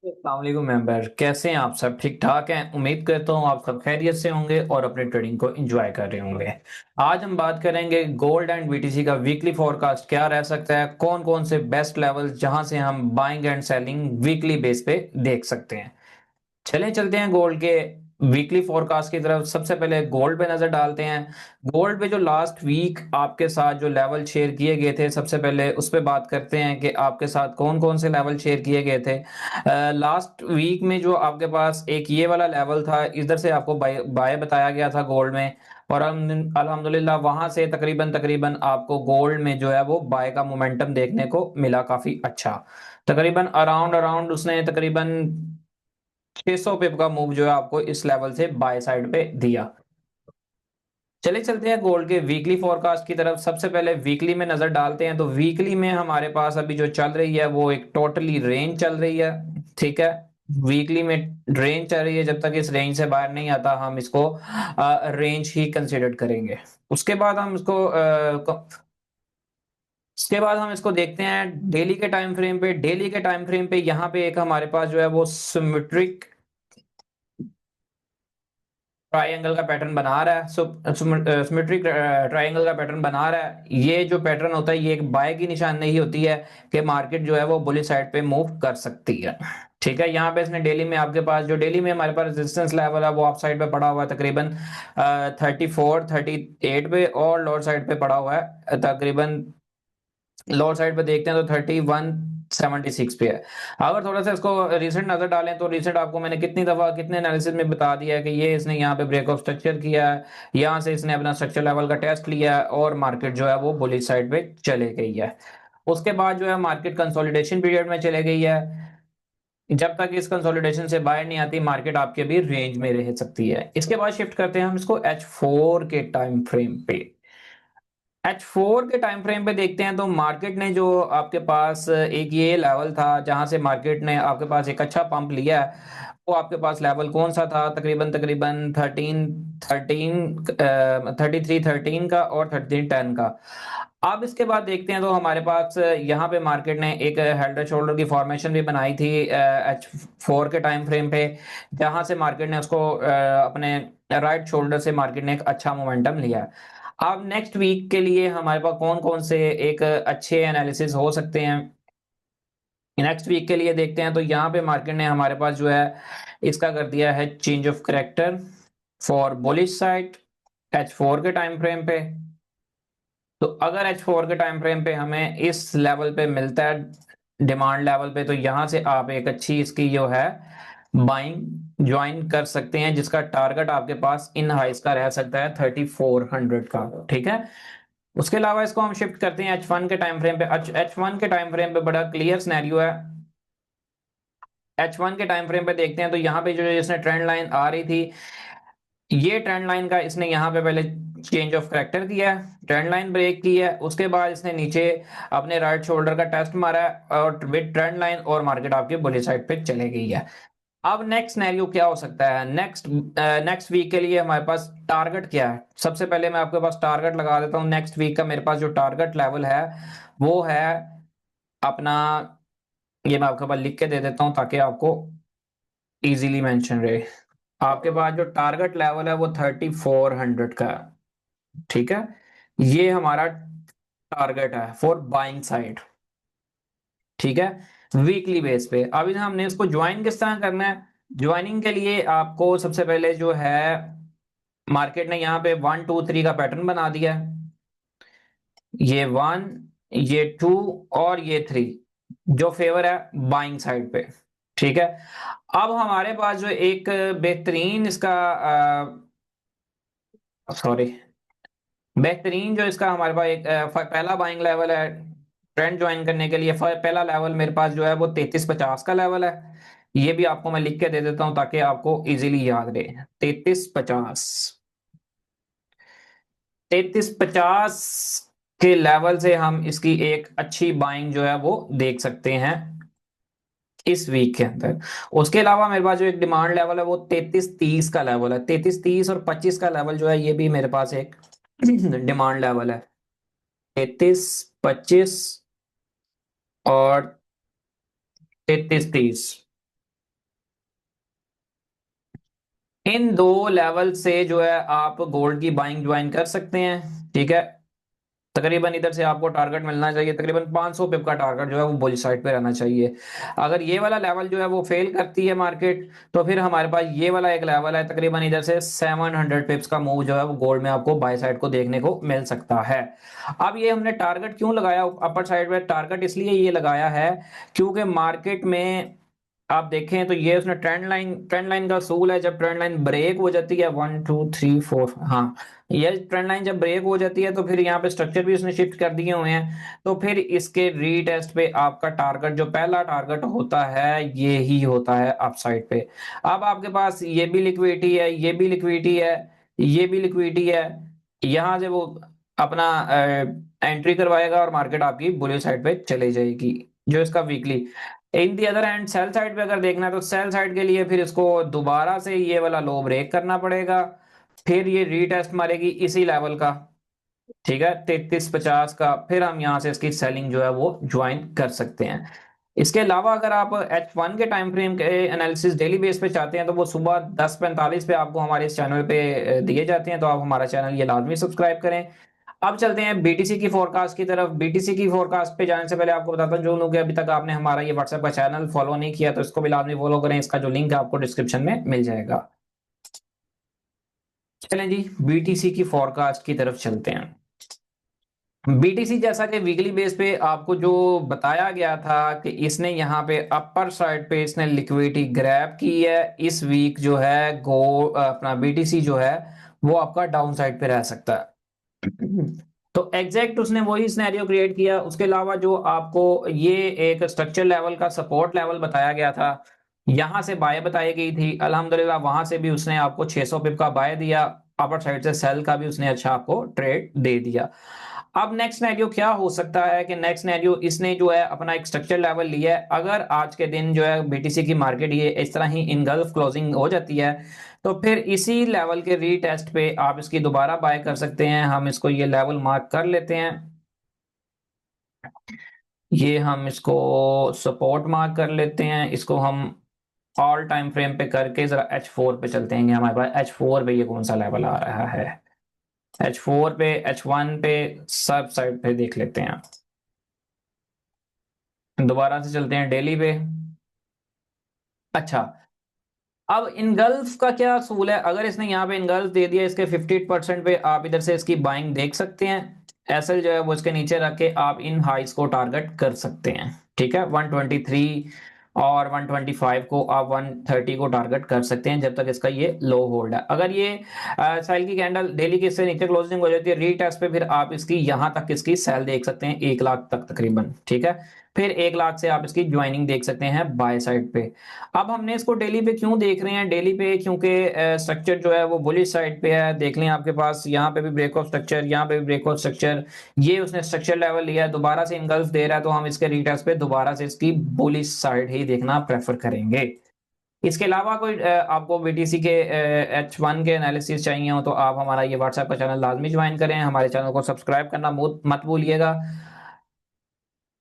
अस्सलाम मेंबर, कैसे हैं आप? सब ठीक ठाक हैं? उम्मीद करता हूँ आप सब खैरियत से होंगे और अपने ट्रेडिंग को एंजॉय कर रहे होंगे। आज हम बात करेंगे गोल्ड एंड बीटीसी का वीकली फोरकास्ट क्या रह सकता है, कौन कौन से बेस्ट लेवल्स जहां से हम buying and selling weekly base पे देख सकते हैं। चले चलते हैं गोल्ड के वीकली फोरकास्ट की तरफ। सबसे पहले गोल्ड पे नजर डालते हैं। गोल्ड पे जो लास्ट वीक आपके साथ जो लेवल शेयर किए गए थे, सबसे पहले उस पे बात करते हैं कि आपके साथ कौन कौन से लेवल शेयर किए गए थे। लास्ट वीक में जो आपके पास एक ये वाला लेवल था, इधर से आपको बाय बाय बताया गया था गोल्ड में। और अल्हम्दुलिल्लाह वहां से तकरीबन तकरीबन आपको गोल्ड में जो है वो बाय का मोमेंटम देखने को मिला, काफी अच्छा। तकरीबन अराउंड अराउंड उसने तकरीबन 600 पिप का मूव जो है आपको इस लेवल से बाय साइड पे दिया। चले चलते हैं गोल्ड के वीकली फोरकास्ट की तरफ। सबसे पहले वीकली में नजर डालते हैं, तो वीकली में हमारे पास अभी जो चल रही है वो एक टोटली रेंज चल रही है। ठीक है, वीकली में रेंज चल रही है। जब तक इस रेंज से बाहर नहीं आता हम इसको रेंज ही कंसिडर करेंगे। उसके बाद हम इसको उसके बाद हम इसको देखते हैं डेली के टाइम फ्रेम पे। डेली के टाइम फ्रेम पे यहाँ पे एक हमारे पास जो है वो सिमेट्रिक ट्राइंगल का पैटर्न बना रहा है। सिमेट्रिक ट्राइंगल का पैटर्न बना रहा है। ये जो पैटर्न होता है ये एक बाय की निशानदेही होती है कि मार्केट जो है वो बुलिश साइड पे मूव कर सकती है। ठीक है, यहाँ पे इसने डेली में आपके पास जो डेली में हमारे पास रेजिस्टेंस लेवल है वो अप साइड पे पड़ा हुआ है तकरीबन 34-38 पे, और लोअर साइड पे पड़ा हुआ है तकरीबन लोअर साइड पे देखते हैं तो 3176 पे है। अगर थोड़ा सा इसको रिसेंट नजर डालें तो रिसेंट आपको मैंने कितनी दफा कितने एनालिसिस में बता दिया है कि ये इसने यहाँ पे ब्रेक ऑफ स्ट्रक्चर किया है, यहाँ से इसने अपना स्ट्रक्चर लेवल का टेस्ट लिया है और मार्केट जो है वो बुलिश साइड पे चले गई है। उसके बाद जो है मार्केट कंसोलिडेशन पीरियड में चले गई है। जब तक इस कंसोलिडेशन से बाहर नहीं आती मार्केट आपके भी रेंज में रह सकती है। इसके बाद शिफ्ट करते हैं हम इसको H4 के टाइम फ्रेम पे। H4 के टाइम फ्रेम पे देखते हैं तो मार्केट ने जो आपके पास एक ये लेवल था जहां से मार्केट ने आपके पास एक अच्छा पंप लिया है, वो आपके पास लेवल कौन सा था? तकरीबन तकरीबन 3313 का और 3310 का। अब इसके बाद देखते हैं तो हमारे पास यहाँ पे मार्केट ने एक हेल्डर शोल्डर की फॉर्मेशन भी बनाई थी H4 के टाइम फ्रेम पे, जहां से मार्केट ने उसको अपने राइट शोल्डर से मार्केट ने एक अच्छा मोमेंटम लिया। अब नेक्स्ट वीक के लिए हमारे पास कौन कौन से एक अच्छे एनालिसिस हो सकते हैं नेक्स्ट वीक के लिए देखते हैं। तो यहाँ पे मार्केट ने हमारे पास जो है इसका कर दिया है change of character for bullish side H4 के टाइम फ्रेम पे। तो अगर H4 के टाइम फ्रेम पे हमें इस लेवल पे मिलता है डिमांड लेवल पे, तो यहां से आप एक अच्छी इसकी जो है बाइंग ज्वाइन कर सकते हैं, जिसका टारगेट आपके पास इन हाइस का रह सकता है 3400 का। ठीक है, उसके अलावा इसको हम शिफ्ट करते हैं H1 के टाइम फ्रेम पे। H1 के टाइम फ्रेम पे बड़ा क्लियर सिनेरियो है। H1 के टाइम फ्रेम पे देखते हैं तो यहाँ पे जो इसने ट्रेंड लाइन आ रही थी, ये ट्रेंड लाइन का इसने यहाँ पे पहले चेंज ऑफ करेक्टर किया है, ट्रेंड लाइन ब्रेक की है। उसके बाद इसने नीचे अपने राइट शोल्डर का टेस्ट मारा है और विद ट्रेंड लाइन और मार्केट आपके बुलिश साइड पे चले गई है। अब नेक्स्ट सिनेरियो क्या हो सकता है? नेक्स्ट वीक के लिए हमारे पास टारगेट क्या है? सबसे पहले मैं आपके पास टारगेट लगा देता हूँ। नेक्स्ट वीक का मेरे पास जो टारगेट लेवल है वो है अपना, ये मैं आपके पास लिख के दे देता हूँ ताकि आपको इजीली मेंशन रहे। आपके पास जो टारगेट लेवल है वो 3400 का है। ठीक है, ये हमारा टारगेट है फॉर बाइंग साइड। ठीक है, वीकली बेस पे। अभी हमने इसको ज्वाइन किस तरह करना है? ज्वाइनिंग के लिए आपको सबसे पहले जो है मार्केट ने यहाँ पे 1 2 3 का पैटर्न बना दिया है। ये 1, ये 2 और ये 3 जो फेवर है बाइंग साइड पे। ठीक है, अब हमारे पास जो एक बेहतरीन इसका सॉरी बेहतरीन जो इसका हमारे पास एक पहला बाइंग लेवल है ट्रेंड ज्वाइन करने के लिए। पहला लेवल मेरे पास जो है वो 3350 का लेवल है। ये भी आपको मैं लिख के दे देता हूं ताकि आपको इजीली याद रहे। 3350, 3350 के लेवल से हम इसकी एक अच्छी बाइंग जो है वो देख सकते हैं इस वीक के अंदर। उसके अलावा मेरे पास जो एक डिमांड लेवल है वो 3330 का लेवल है। 3330 और 25 का लेवल जो है ये भी मेरे पास एक डिमांड लेवल है। 3325 और 3330। इन दो लेवल से जो है आप गोल्ड की बाइंग ज्वाइन कर सकते हैं। ठीक है, तकरीबन इधर से आपको टारगेट मिलना चाहिए, तकरीबन 500 पिप का टारगेट जो है वो बुल साइड पे रहना चाहिए। अगर ये वाला लेवल जो है वो फेल करती है मार्केट, तो फिर हमारे पास ये वाला एक लेवल है, तकरीबन इधर से 700 पिप्स का मूव जो है वो गोल्ड में आपको बाय साइड को देखने को मिल सकता है। अब ये हमने टारगेट क्यों लगाया अपर साइड में? टारगेट इसलिए ये लगाया है क्योंकि मार्केट में आप देखें तो ये उसने ट्रेंड लाइन का असूल है, जब ट्रेंड लाइन ब्रेक हो जाती है 1 2 3 4, हाँ, ये ट्रेंड लाइन जब ब्रेक हो जाती है तो फिर यहाँ पे स्ट्रक्चर भी उसने शिफ्ट कर दिए हुए हैं, तो फिर इसके रीटेस्ट पे आपका टारगेट जो पहला टारगेट होता है ये ही होता है अपसाइड पे। अब आपके पास ये भी लिक्विडिटी है, ये भी लिक्विडिटी है, ये भी लिक्विडिटी है, यहाँ से वो अपना एंट्री करवाएगा और मार्केट आपकी बुलिश साइड पे चले जाएगी। जो इसका weekly in the other hand sell side पे अगर देखना है तो सेल साइड के लिए फिर इसको दोबारा से ये वाला लो ब्रेक करना पड़ेगा, फिर ये रीटेस्ट मारेगी इसी लेवल का, ठीक है, 3350 का, फिर हम यहां से इसकी सेलिंग जो है वो ज्वाइन कर सकते हैं। इसके अलावा अगर आप H1 के टाइम फ्रेम के एनालिसिस डेली बेस पे चाहते हैं तो वो सुबह 10:45 पे आपको हमारे इस चैनल पे दिए जाते हैं, तो आप हमारा चैनल ये लाजमी सब्सक्राइब करें। अब चलते हैं बीटीसी की फोरकास्ट की तरफ। बीटीसी की फोरकास्ट पे जाने से पहले आपको बताता हूं, जो लोग अभी तक आपने हमारा ये व्हाट्सएप का चैनल फॉलो नहीं किया तो इसको भी लाजमी फॉलो करें, इसका जो लिंक है आपको डिस्क्रिप्शन में मिल जाएगा। चलें जी, बीटीसी की फोरकास्ट की तरफ चलते हैं। बीटीसी जैसा कि वीकली बेस पे आपको जो बताया गया था कि इसने यहाँ पे अपर साइड पे इसने लिक्विडिटी ग्रैब की है, इस वीक जो है गो अपना बीटीसी जो है वो आपका डाउन साइड पे रह सकता है। तो एग्जैक्ट उसने वही सिनेरियो क्रिएट किया। उसके अलावा जो आपको ये एक स्ट्रक्चर लेवल का सपोर्ट लेवल बताया गया था, यहां से बाय बताई गई थी, अल्हम्दुलिल्लाह वहां से भी उसने आपको 600 पिप का बाय दिया, अपर साइड से सेल का भी उसने अच्छा आपको ट्रेड दे दिया। अब नेक्स्ट सिनेरियो क्या हो सकता है कि नेक्स्ट सिनेरियो इसने जो है अपना एक स्ट्रक्चर लेवल लिया है, अगर आज के दिन जो है बीटीसी की मार्केट ये इस तरह ही इनगल्फ क्लोजिंग हो जाती है तो फिर इसी लेवल के रीटेस्ट पे आप इसकी दोबारा बाय कर सकते हैं। हम इसको ये लेवल मार्क कर लेते हैं, ये हम इसको सपोर्ट मार्क कर लेते हैं, इसको हम ऑल टाइम फ्रेम पे करके जरा H4 पे चलते हैं। हमारे पास H4 पे ये कौन सा लेवल आ रहा है, H4 पे, H1 पे, सब साइड पे देख लेते हैं। दोबारा से चलते हैं डेली पे। अच्छा, अब इनगल्फ का क्या असूल है? अगर इसने यहाँ पे इनगल्फ दे दिया इसके 50% पे, आप इधर से इसकी बाइंग देख सकते हैं। एसएल जो है वो इसके नीचे रख के आप इन हाइस को टारगेट कर सकते हैं। ठीक है, 123 और 125 को आप 130 को टारगेट कर सकते हैं जब तक इसका ये लो होल्ड है। अगर ये सेल की कैंडल डेली के इससे नीचे क्लोजिंग हो जाती है रीटेस्ट पे, फिर आप इसकी यहां तक इसकी सेल देख सकते हैं 1 लाख तक तकरीबन। ठीक है, फिर 1 लाख से आप इसकी ज्वाइनिंग देख सकते हैं बाय साइड पे। अब हमने इसको डेली पे क्यों देख रहे हैं? डेली पे क्योंकि स्ट्रक्चर जो है वो बुलिश साइड पे है। देख लें आपके पास यहाँ पे भी ब्रेक ऑफ स्ट्रक्चर, यहाँ पे भी ब्रेक ऑफ स्ट्रक्चर, ये उसने स्ट्रक्चर लेवल लिया है, दोबारा से इनगल्फ दे रहा है, तो हम इसके रिटेस्ट पे दोबारा से इसकी बुलिश साइड ही देखना प्रेफर करेंगे। इसके अलावा कोई आपको बीटीसी के H1 के एनालिसिस चाहिए हो तो आप हमारा ये व्हाट्सएप का चैनल लाजमी ज्वाइन करें, हमारे चैनल को सब्सक्राइब करना मत भूलिएगा।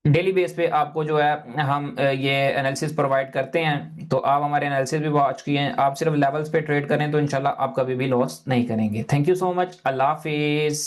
डेली बेस पे आपको जो है हम ये एनालिसिस प्रोवाइड करते हैं, तो आप हमारे एनालिसिस भी वॉच किए, आप सिर्फ लेवल्स पे ट्रेड करें तो इंशाल्लाह आप कभी भी लॉस नहीं करेंगे। Thank you so much, Allah Hafiz.